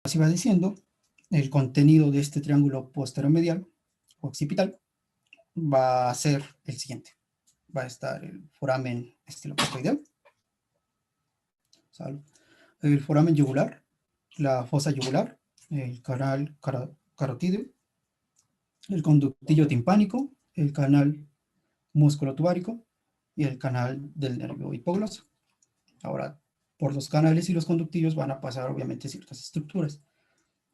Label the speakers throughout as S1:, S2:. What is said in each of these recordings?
S1: así va diciendo, el contenido de este triángulo posteromedial o occipital va a ser el siguiente. Va a estar el foramen estelocostoideo, el foramen yugular, la fosa yugular, el canal carotídeo, el conductillo timpánico, el canal músculo tubárico y el canal del nervio hipogloso. Ahora, por los canales y los conductillos van a pasar obviamente ciertas estructuras.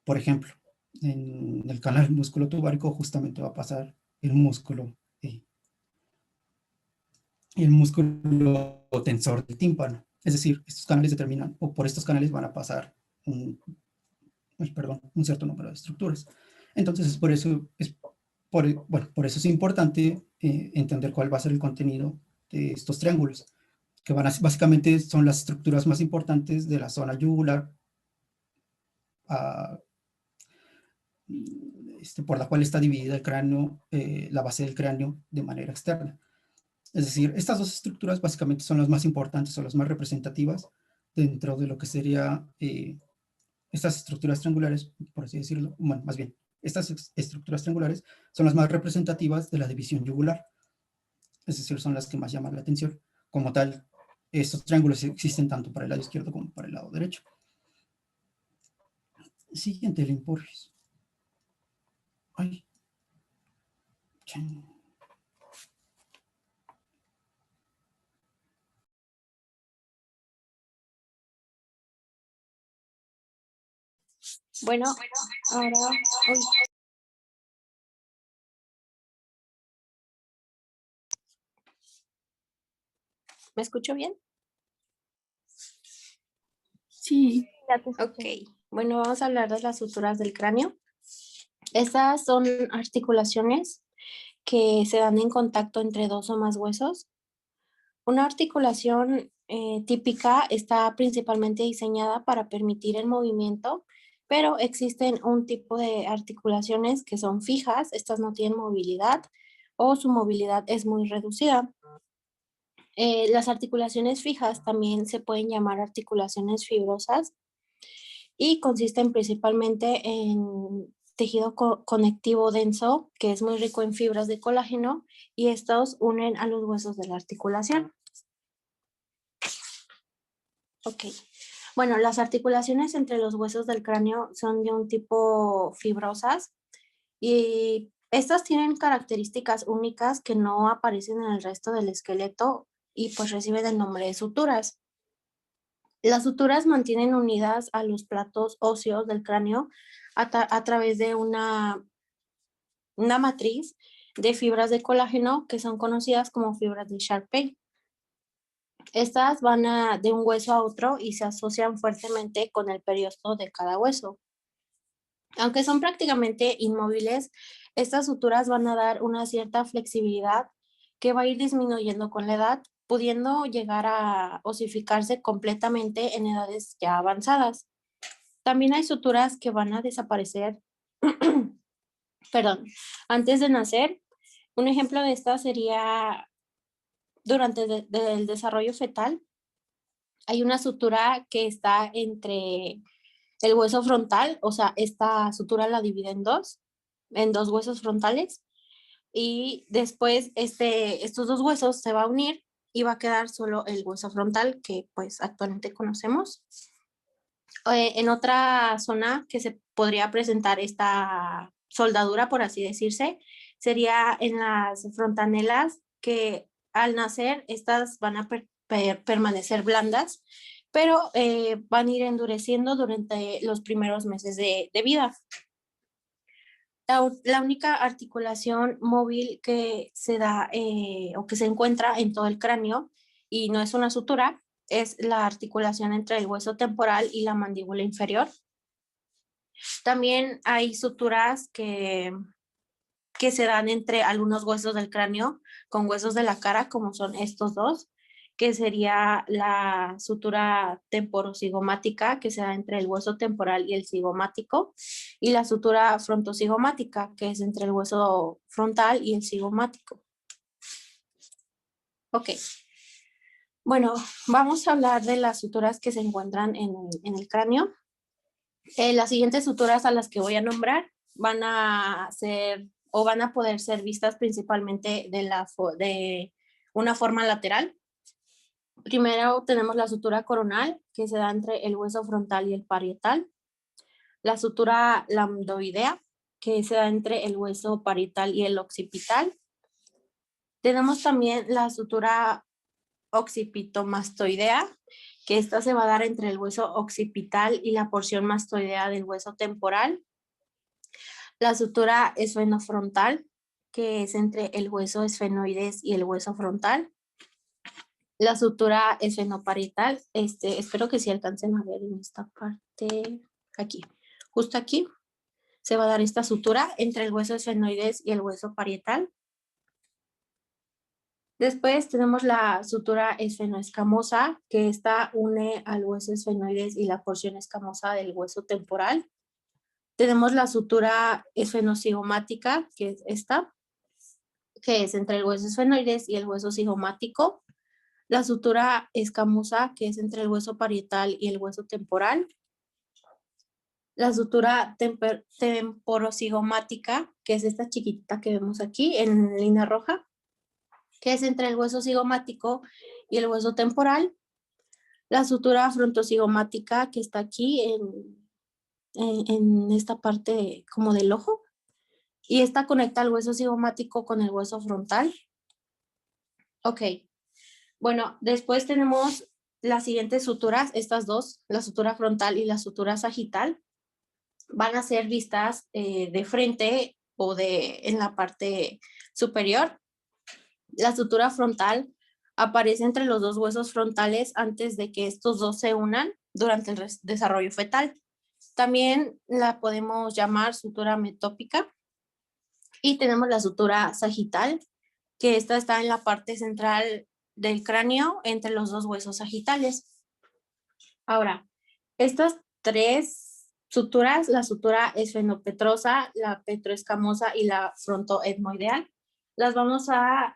S1: Por ejemplo, en el canal músculo tubárico justamente va a pasar el músculo tensor del tímpano. Es decir, estos canales determinan, o por estos canales van a pasar un cierto número de estructuras. Entonces, por eso es importante entender cuál va a ser el contenido de estos triángulos, que básicamente son las estructuras más importantes de la zona yugular, por la cual está dividida el cráneo, la base del cráneo de manera externa. Es decir, estas dos estructuras básicamente son las más importantes o las más representativas dentro de lo que sería estas estructuras triangulares, por así decirlo. Bueno, más bien, estas estructuras triangulares son las más representativas de la división yugular. Es decir, son las que más llaman la atención. Como tal, estos triángulos existen tanto para el lado izquierdo como para el lado derecho. Siguiente, el Limporris. Ay.
S2: Bueno, ahora... Uy. ¿Me escucho bien?
S3: Sí.
S2: Ok, bueno, vamos a hablar de las suturas del cráneo. Estas son articulaciones que se dan en contacto entre dos o más huesos. Una articulación típica está principalmente diseñada para permitir el movimiento, pero existen un tipo de articulaciones que son fijas, estas no tienen movilidad o su movilidad es muy reducida. Las articulaciones fijas también se pueden llamar articulaciones fibrosas y consisten principalmente en tejido conectivo denso, que es muy rico en fibras de colágeno, y estos unen a los huesos de la articulación. Ok. Bueno, las articulaciones entre los huesos del cráneo son de un tipo fibrosas y estas tienen características únicas que no aparecen en el resto del esqueleto y pues reciben el nombre de suturas. Las suturas mantienen unidas a los platos óseos del cráneo a través de una matriz de fibras de colágeno que son conocidas como fibras de Sharpey. Estas van de un hueso a otro y se asocian fuertemente con el periosto de cada hueso. Aunque son prácticamente inmóviles, estas suturas van a dar una cierta flexibilidad que va a ir disminuyendo con la edad, pudiendo llegar a osificarse completamente en edades ya avanzadas. También hay suturas que van a desaparecer, antes de nacer. Un ejemplo de esta sería durante el desarrollo fetal. Hay una sutura que está entre el hueso frontal, o sea, esta sutura la divide en dos huesos frontales, y después estos dos huesos se va a unir y va a quedar solo el hueso frontal que pues actualmente conocemos. En otra zona que se podría presentar esta soldadura, por así decirse, sería en las frontanelas, que al nacer estas van a permanecer blandas, pero van a ir endureciendo durante los primeros meses de vida. La única articulación móvil que se da o que se encuentra en todo el cráneo, y no es una sutura, es la articulación entre el hueso temporal y la mandíbula inferior. También hay suturas que se dan entre algunos huesos del cráneo con huesos de la cara, como son estos dos, que sería la sutura temporocigomática, que se da entre el hueso temporal y el cigomático, y la sutura frontocigomática, que es entre el hueso frontal y el cigomático. Ok. Bueno, vamos a hablar de las suturas que se encuentran en el cráneo. Las siguientes suturas a las que voy a nombrar van a ser o van a poder ser vistas principalmente de una forma lateral. Primero tenemos la sutura coronal, que se da entre el hueso frontal y el parietal. La sutura lambdoidea, que se da entre el hueso parietal y el occipital. Tenemos también la sutura occipitomastoidea, que esta se va a dar entre el hueso occipital y la porción mastoidea del hueso temporal. La sutura esfenofrontal, que es entre el hueso esfenoides y el hueso frontal. La sutura esfenoparietal, espero que sí alcancen a ver en esta parte, aquí, justo aquí, se va a dar esta sutura entre el hueso esfenoides y el hueso parietal. Después tenemos la sutura esfenoescamosa, que esta une al hueso esfenoides y la porción escamosa del hueso temporal. Tenemos la sutura esfenocigomática, que es esta, que es entre el hueso esfenoides y el hueso cigomático. La sutura escamosa, que es entre el hueso parietal y el hueso temporal. La sutura temporocigomática, que es esta chiquitita que vemos aquí en línea roja, que es entre el hueso cigomático y el hueso temporal. La sutura frontocigomática, que está aquí en esta parte como del ojo, y esta conecta el hueso cigomático con el hueso frontal. Ok, bueno, después tenemos las siguientes suturas, estas dos, la sutura frontal y la sutura sagital, van a ser vistas de frente o en la parte superior. La sutura frontal aparece entre los dos huesos frontales antes de que estos dos se unan durante el desarrollo fetal. También la podemos llamar sutura metópica. Y tenemos la sutura sagital, que esta está en la parte central del cráneo entre los dos huesos sagitales. Ahora, estas tres suturas, la sutura esfenopetrosa, la petroescamosa y la frontoetmoidea, las vamos a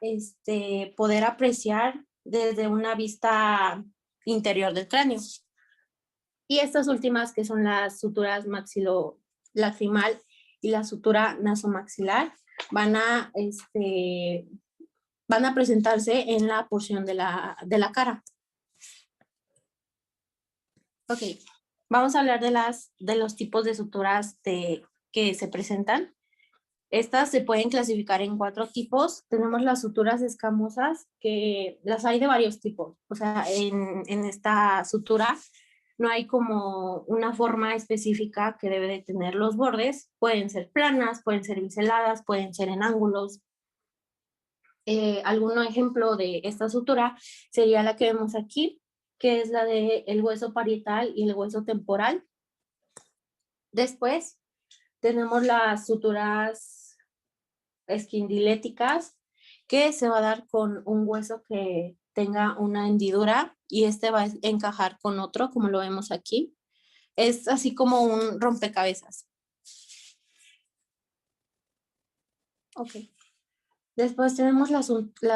S2: poder apreciar desde una vista interior del cráneo. Y estas últimas, que son las suturas maxilolacrimal y la sutura nasomaxilar, van a presentarse en la porción de la cara. Ok, vamos a hablar de los tipos de suturas que se presentan. Estas se pueden clasificar en 4 tipos. Tenemos las suturas escamosas, que las hay de varios tipos. O sea, en esta sutura no hay como una forma específica que debe de tener los bordes. Pueden ser planas, pueden ser biseladas, pueden ser en ángulos. Algún ejemplo de esta sutura sería la que vemos aquí, que es la del hueso parietal y el hueso temporal. Después tenemos las suturas esquindiléticas, que se va a dar con un hueso que tenga una hendidura y este va a encajar con otro, como lo vemos aquí. Es así como un rompecabezas. Ok. Después tenemos la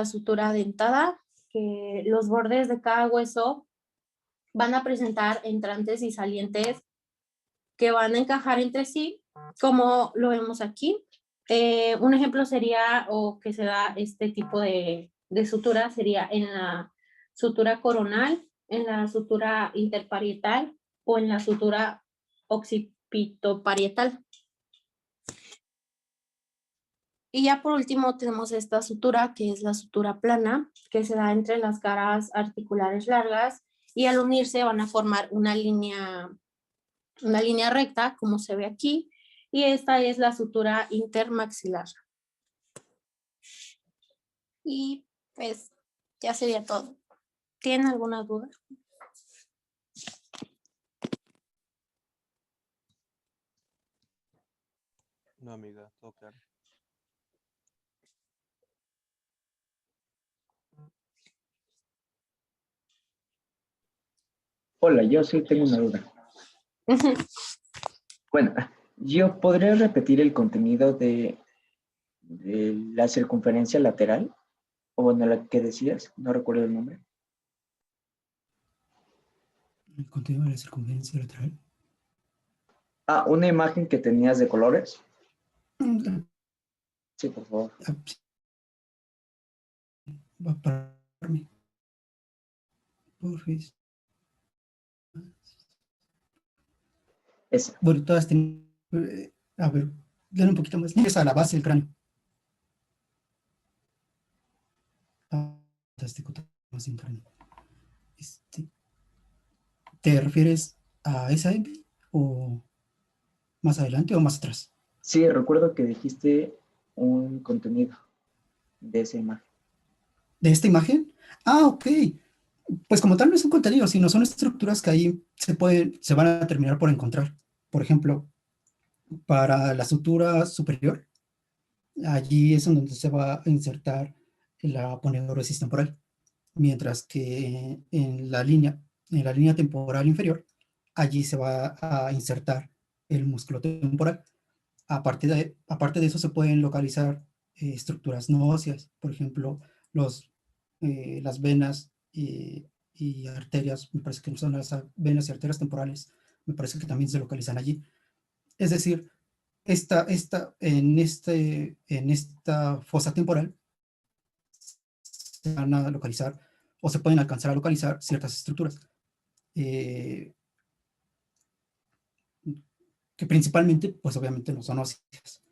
S2: sutura dentada, que los bordes de cada hueso van a presentar entrantes y salientes que van a encajar entre sí, como lo vemos aquí. Un ejemplo sería, o que se da este tipo de sutura, sería en la sutura coronal, en la sutura interparietal o en la sutura occipitoparietal. Y ya por último tenemos esta sutura, que es la sutura plana, que se da entre las caras articulares largas y al unirse van a formar una línea recta, como se ve aquí, y esta es la sutura intermaxilar. Y pues ya sería todo. ¿Tienen alguna duda?
S3: No, amiga, todo claro.
S4: Hola, yo sí tengo una duda. Bueno, ¿yo podría repetir el contenido de la circunferencia lateral? O bueno, la que decías, no recuerdo el nombre.
S1: El contenido de la circunferencia lateral.
S4: Ah, una imagen que tenías de colores.
S1: Mm,
S4: Sí, por favor.
S1: sí, va a pararme. Porfis.
S4: Esa.
S1: Bueno, todas tienen, a ver, dale un poquito más. Es a la base del cráneo. Ah, fantástico, más en cráneo. Este, ¿te refieres a esa M o más adelante o más atrás?
S4: Sí, recuerdo que dijiste un contenido de esa imagen.
S1: ¿De esta imagen? Ah, ok. Pues como tal no es un contenido, sino son estructuras que ahí se van a terminar por encontrar. Por ejemplo, para la sutura superior, allí es en donde se va a insertar la aponeurosis temporal, mientras que en la línea temporal inferior, allí se va a insertar el músculo temporal. Aparte de eso, se pueden localizar estructuras no óseas, por ejemplo, las venas y arterias, me parece que son las venas y arterias temporales, me parece que también se localizan allí. Es decir, en esta fosa temporal se van a localizar o se pueden alcanzar a localizar ciertas estructuras eh, que principalmente, pues obviamente no son óseas.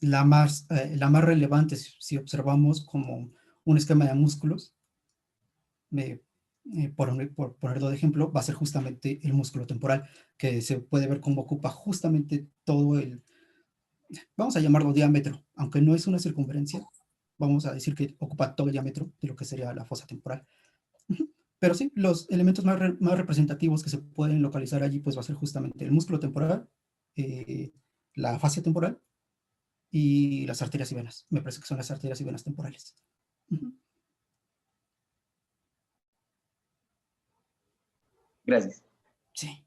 S1: La más relevante, si observamos como un esquema de músculos, me, por ponerlo de ejemplo, va a ser justamente el músculo temporal, que se puede ver cómo ocupa justamente todo vamos a llamarlo diámetro, aunque no es una circunferencia, vamos a decir que ocupa todo el diámetro de lo que sería la fosa temporal. Pero sí, los elementos más representativos que se pueden localizar allí, pues va a ser justamente el músculo temporal, eh, la fascia temporal y las arterias y venas. Me parece que son las arterias y venas temporales.
S4: Gracias.
S1: Sí.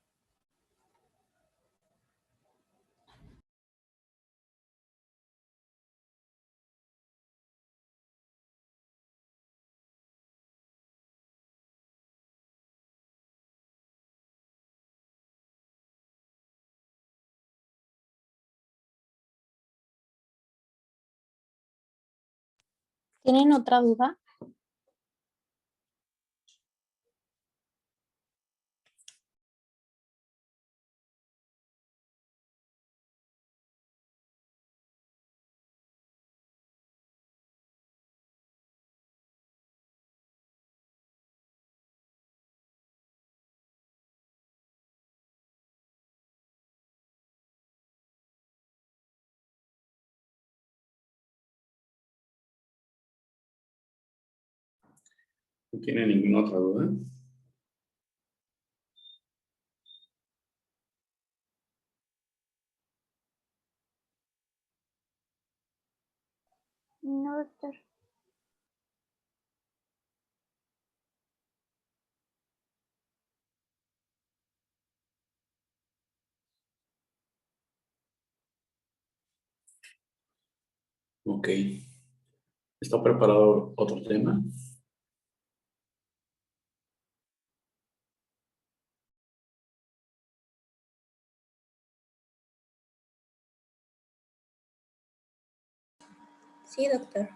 S2: ¿Tienen otra duda?
S5: ¿No tiene ninguna otra duda?
S2: No, doctor.
S5: Ok. ¿Está preparado otro tema?
S2: Sí, doctor.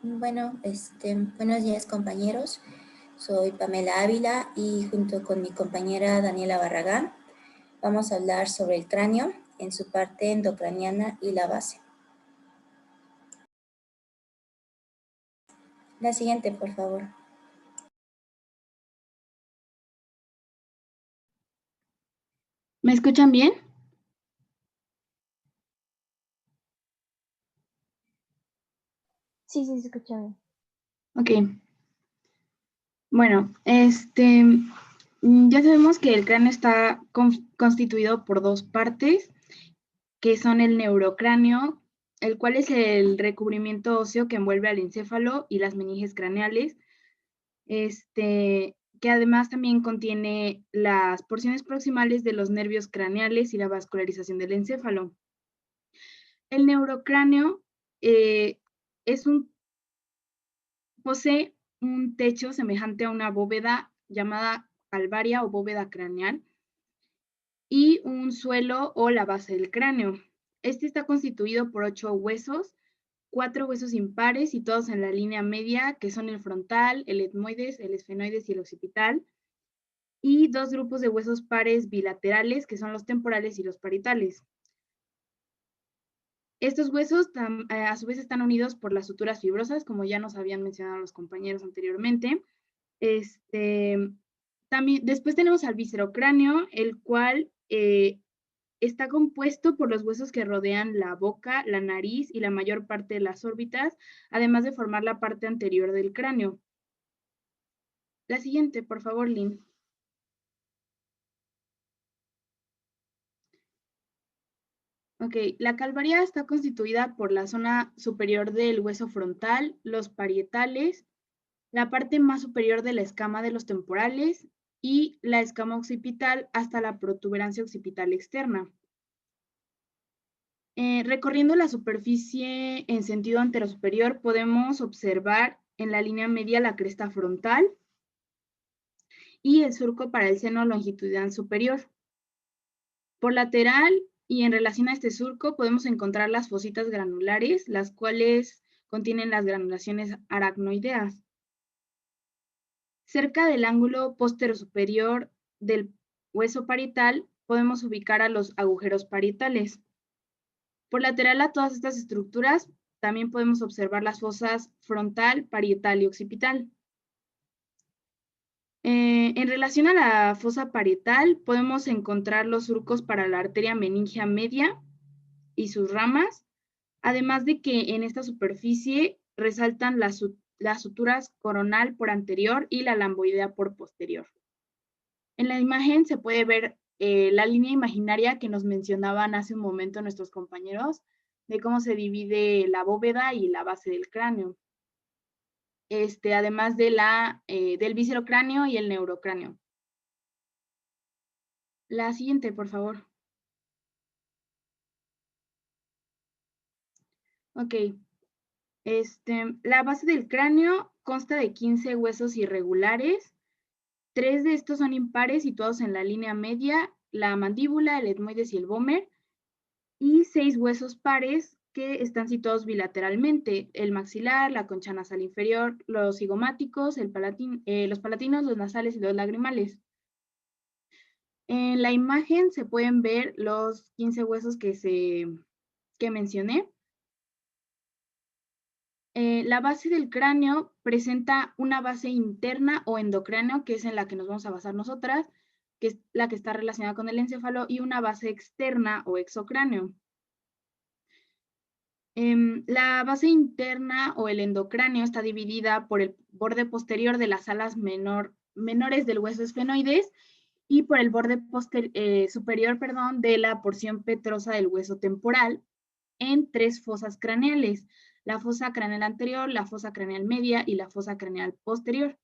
S6: Bueno, buenos días compañeros. Soy Pamela Ávila y junto con mi compañera Daniela Barragán vamos a hablar sobre el cráneo en su parte endocraniana y la base. La siguiente, por favor.
S7: ¿Me escuchan bien?
S2: Sí, sí, se escucha bien.
S7: Ok. Bueno, ya sabemos que el cráneo está constituido por dos partes, que son el neurocráneo, el cual es el recubrimiento óseo que envuelve al encéfalo y las meninges craneales, que además también contiene las porciones proximales de los nervios craneales y la vascularización del encéfalo. El neurocráneo posee un techo semejante a una bóveda llamada calvaria o bóveda craneal y un suelo o la base del cráneo. Este está constituido por 8 huesos, 4 huesos impares y todos en la línea media, que son el frontal, el etmoides, el esfenoides y el occipital, y 2 grupos de huesos pares bilaterales, que son los temporales y los parietales. Estos huesos a su vez están unidos por las suturas fibrosas, como ya nos habían mencionado los compañeros anteriormente. También, después tenemos al viscerocráneo, el cual está compuesto por los huesos que rodean la boca, la nariz y la mayor parte de las órbitas, además de formar la parte anterior del cráneo. La siguiente, por favor, Lynn. Ok, la calvaria está constituida por la zona superior del hueso frontal, los parietales, la parte más superior de la escama de los temporales y la escama occipital hasta la protuberancia occipital externa. Recorriendo la superficie en sentido anterosuperior, podemos observar en la línea media la cresta frontal y el surco para el seno longitudinal superior. Por lateral y en relación a este surco podemos encontrar las fositas granulares, las cuales contienen las granulaciones aracnoideas. Cerca del ángulo posterosuperior del hueso parietal podemos ubicar a los agujeros parietales. Por lateral a todas estas estructuras también podemos observar las fosas frontal, parietal y occipital. En relación a la fosa parietal, podemos encontrar los surcos para la arteria meningia media y sus ramas, además de que en esta superficie resaltan las suturas coronal por anterior y la lamboidea por posterior. En la imagen se puede ver la línea imaginaria que nos mencionaban hace un momento nuestros compañeros, de cómo se divide la bóveda y la base del cráneo. Además de del viscerocráneo y el neurocráneo. La siguiente, por favor. Ok. La base del cráneo consta de 15 huesos irregulares. 3 de estos son impares situados en la línea media, la mandíbula, el etmoides y el vómer, y 6 huesos pares que están situados bilateralmente, el maxilar, la concha nasal inferior, los cigomáticos, los palatinos, los nasales y los lagrimales. En la imagen se pueden ver los 15 huesos que mencioné. La base del cráneo presenta una base interna o endocráneo, que es en la que nos vamos a basar nosotras, que es la que está relacionada con el encéfalo, y una base externa o exocráneo. La base interna o el endocráneo está dividida por el borde posterior de las alas menores del hueso esfenoides y por el borde superior de la porción petrosa del hueso temporal en 3 fosas craneales: la fosa craneal anterior, la fosa craneal media y la fosa craneal posterior.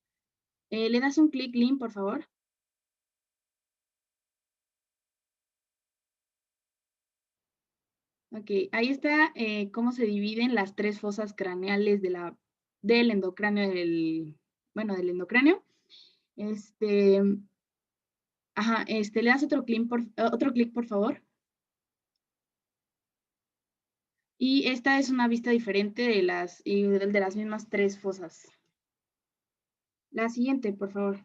S7: ¿Le das un clic, Lynn, por favor? Ok, ahí está cómo se dividen las 3 fosas craneales del endocráneo, del endocráneo. ¿Le das otro clic, por favor? Y esta es una vista diferente de las mismas 3 fosas. La siguiente, por favor.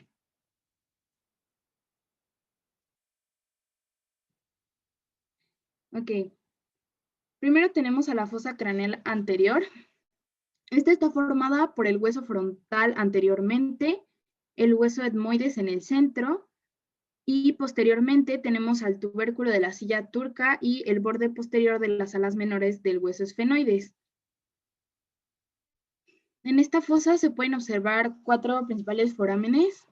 S7: Ok. Primero tenemos a la fosa craneal anterior. Esta está formada por el hueso frontal anteriormente, el hueso etmoides en el centro, y posteriormente tenemos al tubérculo de la silla turca y el borde posterior de las alas menores del hueso esfenoides. En esta fosa se pueden observar 4 principales forámenes.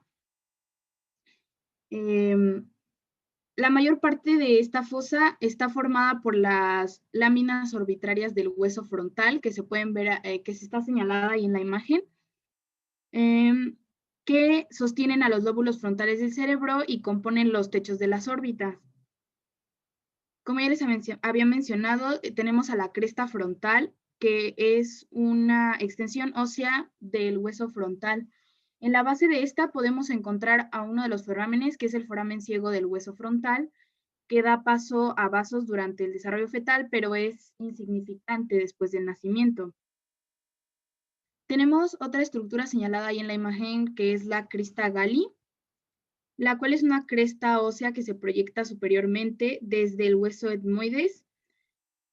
S7: La mayor parte de esta fosa está formada por las láminas orbitarias del hueso frontal, que se pueden ver, que se está señalada ahí en la imagen, que sostienen a los lóbulos frontales del cerebro y componen los techos de las órbitas. Como ya les había mencionado, tenemos a la cresta frontal, que es una extensión ósea del hueso frontal. En la base de esta podemos encontrar a uno de los forámenes, que es el foramen ciego del hueso frontal, que da paso a vasos durante el desarrollo fetal, pero es insignificante después del nacimiento. Tenemos otra estructura señalada ahí en la imagen, que es la crista Galli, la cual es una cresta ósea que se proyecta superiormente desde el hueso etmoides,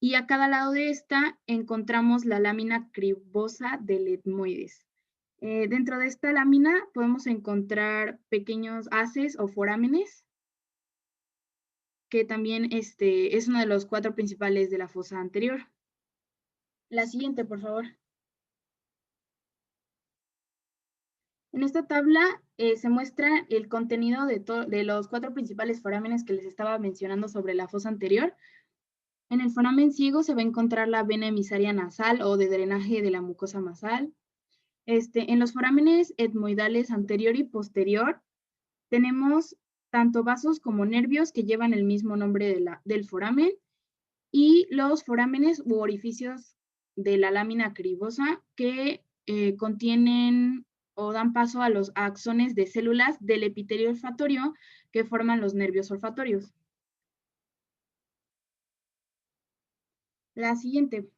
S7: y a cada lado de esta encontramos la lámina cribosa del etmoides. Dentro de esta lámina podemos encontrar pequeños haces o forámenes, que también es uno de los 4 principales de la fosa anterior. La siguiente, por favor. En esta tabla se muestra el contenido de los 4 principales forámenes que les estaba mencionando sobre la fosa anterior. En el foramen ciego se va a encontrar la vena emisaria nasal o de drenaje de la mucosa nasal. En los forámenes etmoidales anterior y posterior tenemos tanto vasos como nervios que llevan el mismo nombre del foramen, y los forámenes u orificios de la lámina cribosa que contienen o dan paso a los axones de células del epitelio olfatorio que forman los nervios olfatorios. La siguiente.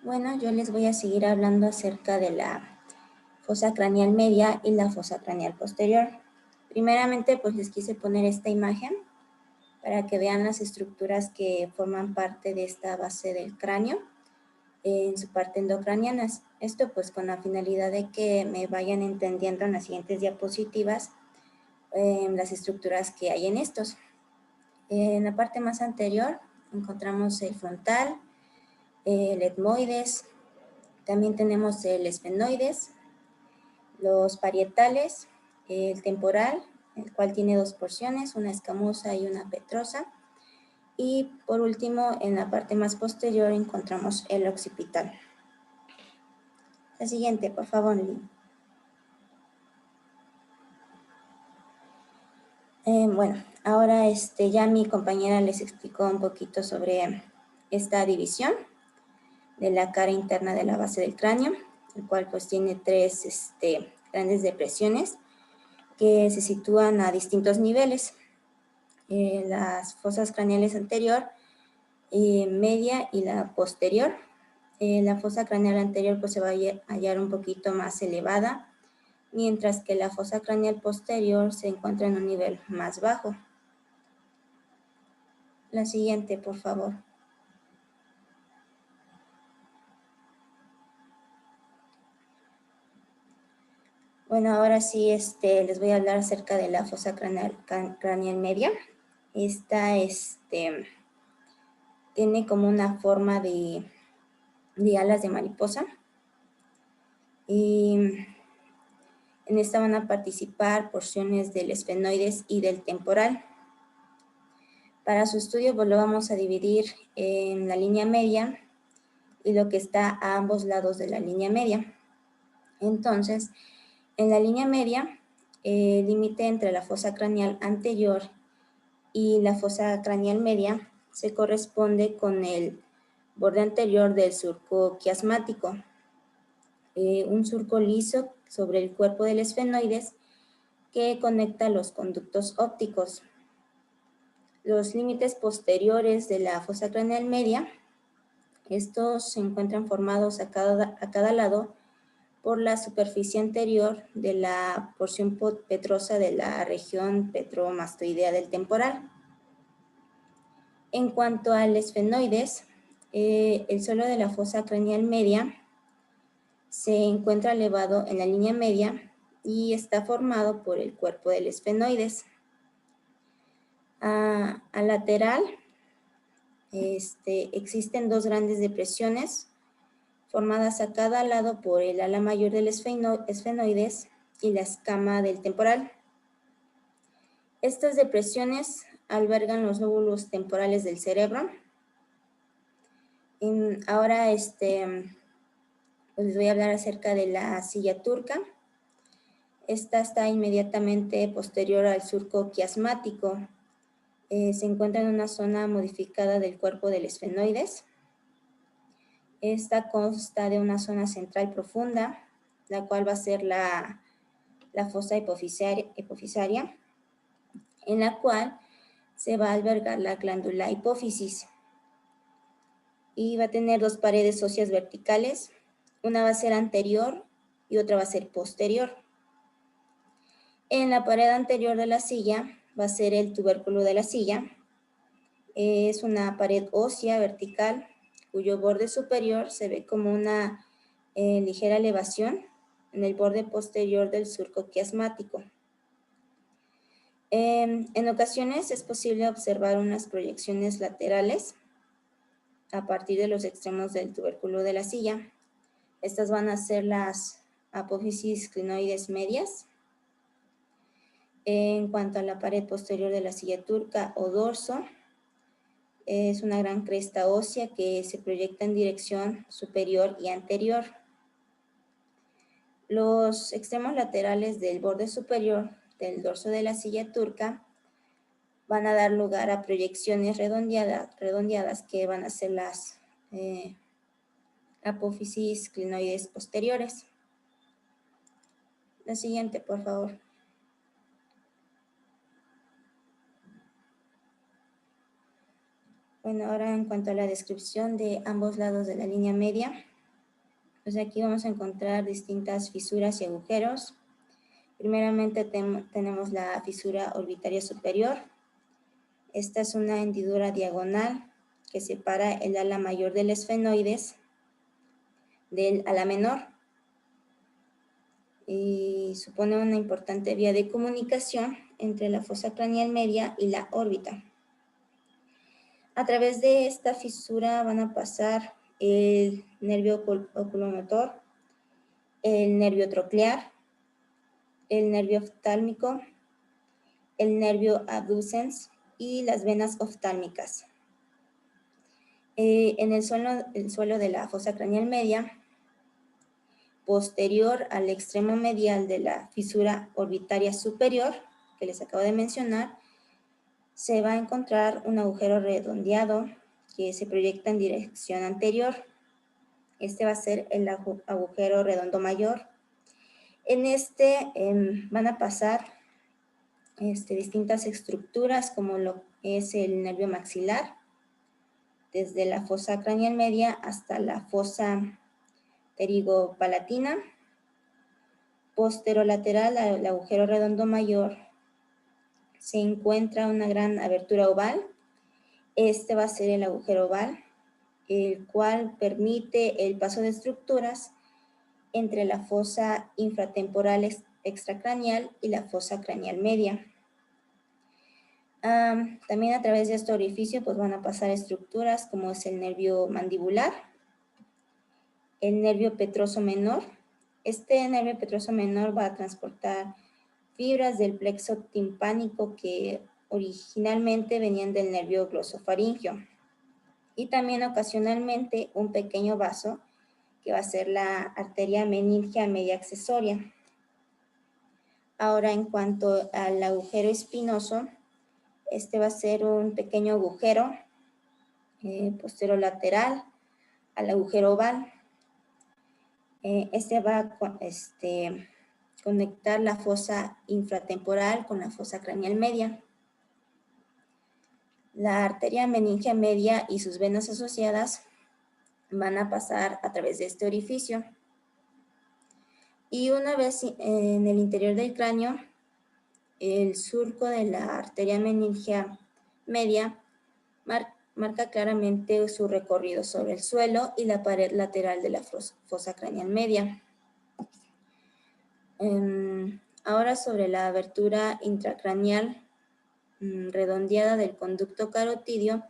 S6: Bueno, yo les voy a seguir hablando acerca de la fosa craneal media y la fosa craneal posterior. Primeramente, pues les quise poner esta imagen para que vean las estructuras que forman parte de esta base del cráneo en su parte endocranianas. Esto pues con la finalidad de que me vayan entendiendo en las siguientes diapositivas las estructuras que hay en estos. En la parte más anterior encontramos el frontal, el etmoides, también tenemos el esfenoides, los parietales, el temporal, el cual tiene 2 porciones, una escamosa y una petrosa. Y por último, en la parte más posterior encontramos el occipital. La siguiente, por favor, Lili. Bueno, ahora ya mi compañera les explicó un poquito sobre esta división de la cara interna de la base del cráneo, el cual pues tiene 3 grandes depresiones que se sitúan a distintos niveles. Las fosas craneales anterior, media y la posterior. La fosa craneal anterior pues se va a hallar un poquito más elevada, mientras que la fosa craneal posterior se encuentra en un nivel más bajo. La siguiente, por favor. Bueno, ahora sí les voy a hablar acerca de la fosa craneal media. Esta tiene como una forma de alas de mariposa. Y en esta van a participar porciones del esfenoides y del temporal. Para su estudio pues lo vamos a dividir en la línea media y lo que está a ambos lados de la línea media. Entonces, en la línea media, el límite entre la fosa craneal anterior y la fosa craneal media se corresponde con el borde anterior del surco quiasmático. Un surco liso sobre el cuerpo del esfenoides que conecta los conductos ópticos. Los límites posteriores de la fosa craneal media, estos se encuentran formados a cada lado por la superficie anterior de la porción petrosa de la región petromastoidea del temporal. En cuanto al esfenoides, el suelo de la fosa craneal media se encuentra elevado en la línea media y está formado por el cuerpo del esfenoides. Al lateral existen dos grandes depresiones formadas a cada lado por el ala mayor del esfenoides y la escama del temporal. Estas depresiones albergan los lóbulos temporales del cerebro. Ahora pues les voy a hablar acerca de la silla turca. Esta está inmediatamente posterior al surco quiasmático. Se encuentra en una zona modificada del cuerpo del esfenoides. Esta consta de una zona central profunda, la cual va a ser la fosa hipofisaria, en la cual se va a albergar la glándula hipófisis. Y va a tener dos paredes óseas verticales, una va a ser anterior y otra va a ser posterior. En la pared anterior de la silla va a ser el tubérculo de la silla. Es una pared ósea vertical cuyo borde superior se ve como una ligera elevación en el borde posterior del surco quiasmático. En ocasiones es posible observar unas proyecciones laterales a partir de los extremos del tubérculo de la silla. Estas van a ser las apófisis clinoides medias. En cuanto a la pared posterior de la silla turca o dorso, es una gran cresta ósea que se proyecta en dirección superior y anterior. Los extremos laterales del borde superior del dorso de la silla turca van a dar lugar a proyecciones redondeadas que van a ser las apófisis clinoides posteriores. La siguiente, por favor. Bueno, ahora en cuanto a la descripción de ambos lados de la línea media, pues aquí vamos a encontrar distintas fisuras y agujeros. Primeramente tenemos la fisura orbitaria superior. Esta es una hendidura diagonal que separa el ala mayor del esfenoides del ala menor y supone una importante vía de comunicación entre la fosa craneal media y la órbita. A través de esta fisura van a pasar el nervio oculomotor, el nervio troclear, el nervio oftálmico, el nervio abducens y las venas oftálmicas. En el suelo de la fosa craneal media, posterior al extremo medial de la fisura orbitaria superior, que les acabo de mencionar, se va a encontrar un agujero redondeado que se proyecta en dirección anterior. Este va a ser el agujero redondo mayor. En van a pasar distintas estructuras como lo es el nervio maxilar, desde la fosa craneal media hasta la fosa pterigopalatina. Posterolateral al agujero redondo mayor se encuentra una gran abertura oval. Este va a ser el agujero oval, el cual permite el paso de estructuras entre la fosa infratemporal extracraneal y la fosa craneal media. También a través de este orificio pues van a pasar estructuras como es el nervio mandibular, el nervio petroso menor. Este nervio petroso menor va a transportar fibras del plexo timpánico que originalmente venían del nervio glosofaringio y también ocasionalmente un pequeño vaso que va a ser la arteria meningia media accesoria. Ahora en cuanto al agujero espinoso, este va a ser un pequeño agujero posterolateral al agujero oval. Este va a conectar la fosa infratemporal con la fosa craneal media. La arteria meningea media y sus venas asociadas van a pasar a través de este orificio. Y una vez en el interior del cráneo, el surco de la arteria meningea media marca claramente su recorrido sobre el suelo y la pared lateral de la fosa craneal media. Ahora sobre la abertura intracraneal redondeada del conducto carotidio,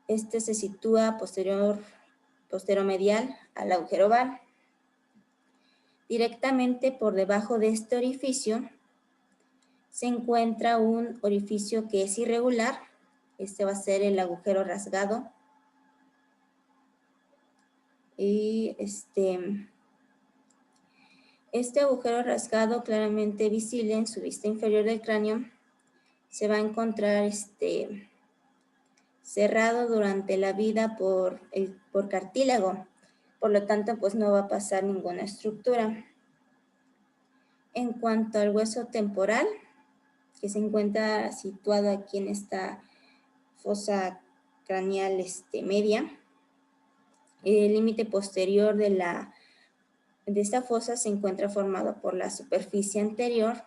S6: este se sitúa posteromedial al agujero oval. Directamente por debajo de este orificio se encuentra un orificio que es irregular. Este va a ser el agujero rasgado. Y este agujero rasgado claramente visible en su vista inferior del cráneo se va a encontrar cerrado durante la vida por cartílago. Por lo tanto, pues no va a pasar ninguna estructura. En cuanto al hueso temporal, que se encuentra situado aquí en esta fosa craneal media, el límite posterior de esta fosa se encuentra formado por la superficie anterior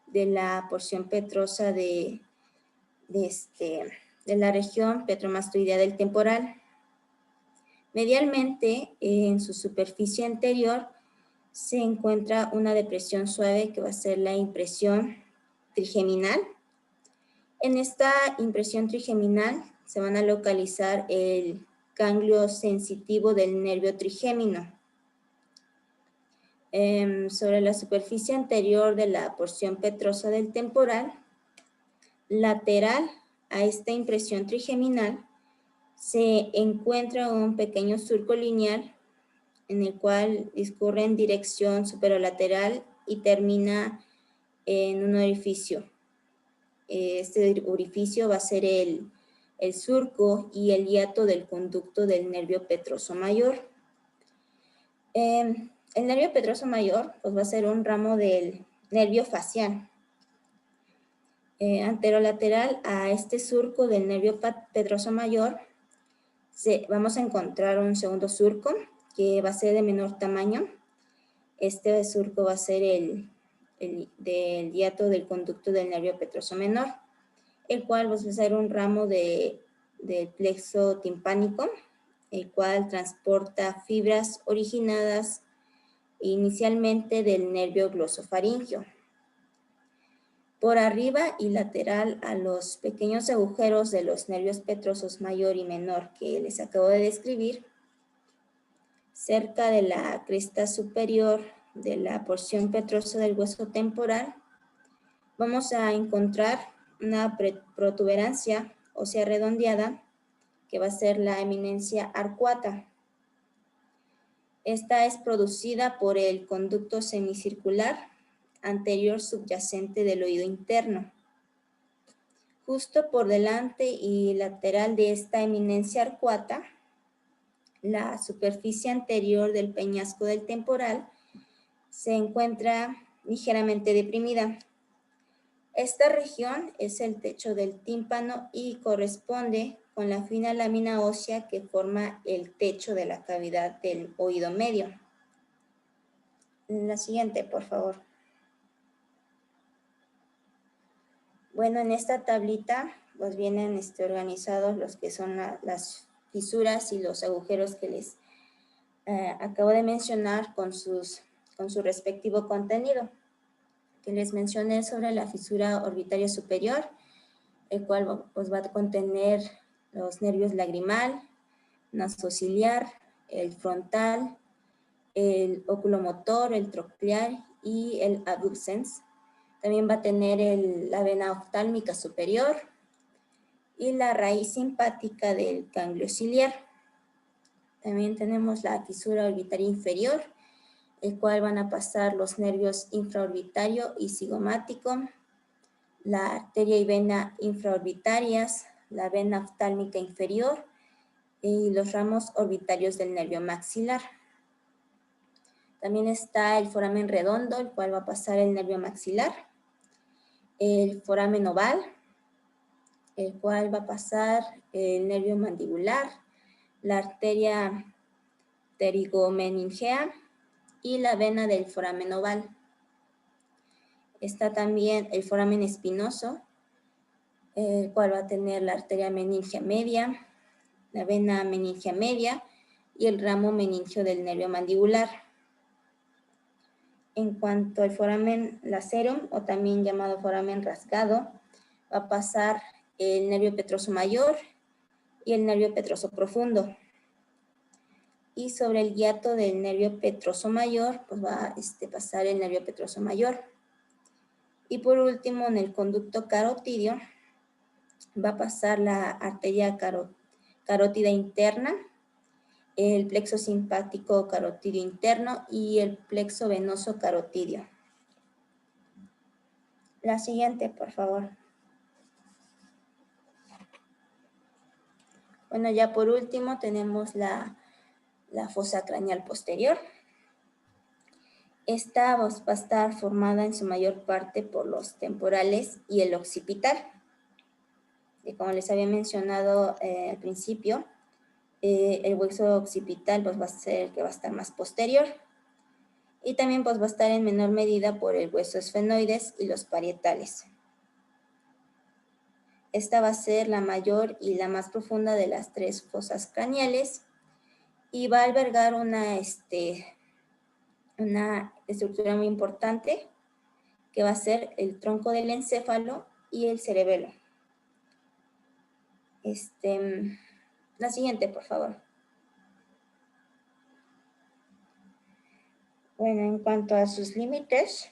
S6: de la porción petrosa de la región petromastoidea del temporal. Medialmente, en su superficie anterior, se encuentra una depresión suave que va a ser la impresión trigeminal. En esta impresión trigeminal se van a localizar el ganglio sensitivo del nervio trigémino. Sobre la superficie anterior de la porción petrosa del temporal, lateral a esta impresión trigeminal, se encuentra un pequeño surco lineal en el cual discurre en dirección superolateral y termina en un orificio. Este orificio va a ser el surco y el hiato del conducto del nervio petroso mayor. El nervio petroso mayor pues va a ser un ramo del nervio facial. Anterolateral a este surco del nervio petroso mayor vamos a encontrar un segundo surco que va a ser de menor tamaño. Este surco va a ser el del hiato del conducto del nervio petroso menor, el cual va a ser un ramo del plexo timpánico, el cual transporta fibras originadas inicialmente del nervio glosofaringeo. Por arriba y lateral a los pequeños agujeros de los nervios petrosos mayor y menor que les acabo de describir, cerca de la cresta superior de la porción petrosa del hueso temporal, vamos a encontrar una protuberancia ósea redondeada que va a ser la eminencia arcuata. Esta es producida por el conducto semicircular anterior subyacente del oído interno. Justo por delante y lateral de esta eminencia arcuata, la superficie anterior del peñasco del temporal se encuentra ligeramente deprimida. Esta región es el techo del tímpano y corresponde con la fina lámina ósea que forma el techo de la cavidad del oído medio. La siguiente, por favor. Bueno, en esta tablita pues vienen organizados los que son las fisuras y los agujeros que les acabo de mencionar con su respectivo contenido. Que les mencioné sobre la fisura orbitaria superior, el cual pues, va a contener los nervios lagrimal, nasociliar, el frontal, el oculomotor, el troclear y el abducens. También va a tener la vena oftálmica superior y la raíz simpática del ganglio ciliar. También tenemos la fisura orbitaria inferior, el cual van a pasar los nervios infraorbitario y cigomático, la arteria y vena infraorbitarias, la vena oftálmica inferior, y los ramos orbitarios del nervio maxilar. También está el foramen redondo, el cual va a pasar el nervio maxilar. El foramen oval, el cual va a pasar el nervio mandibular, la arteria pterigomeningea y la vena del foramen oval. Está también el foramen espinoso, el cual va a tener la arteria meningea media, la vena meningea media y el ramo meningio del nervio mandibular. En cuanto al foramen lacerum, o también llamado foramen rasgado, va a pasar el nervio petroso mayor y el nervio petroso profundo. Y sobre el hiato del nervio petroso mayor, pues va a pasar el nervio petroso mayor. Y por último, en el conducto carotidio, va a pasar la arteria carótida interna, el plexo simpático carotidio interno y el plexo venoso carotidio. La siguiente, por favor. Bueno, ya por último tenemos la fosa craneal posterior. Esta va a estar formada en su mayor parte por los temporales y el occipital. Y como les había mencionado al principio, el hueso occipital pues, va a ser el que va a estar más posterior. Y también pues, va a estar en menor medida por el hueso esfenoides y los parietales. Esta va a ser la mayor y la más profunda de las tres fosas craneales y va a albergar una estructura muy importante que va a ser el tronco del encéfalo y el cerebelo. La siguiente, por favor. Bueno, en cuanto a sus límites,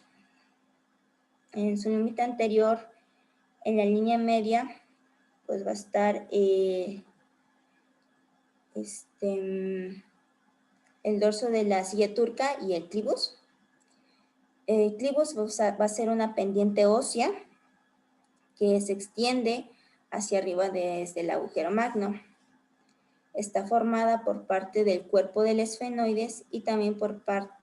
S6: en su límite anterior, en la línea media, pues va a estar el dorso de la silla turca y el clivus. El clivus va a ser una pendiente ósea que se extiende hacia arriba desde el agujero magno. Está formada por parte del cuerpo del esfenoides y también por parte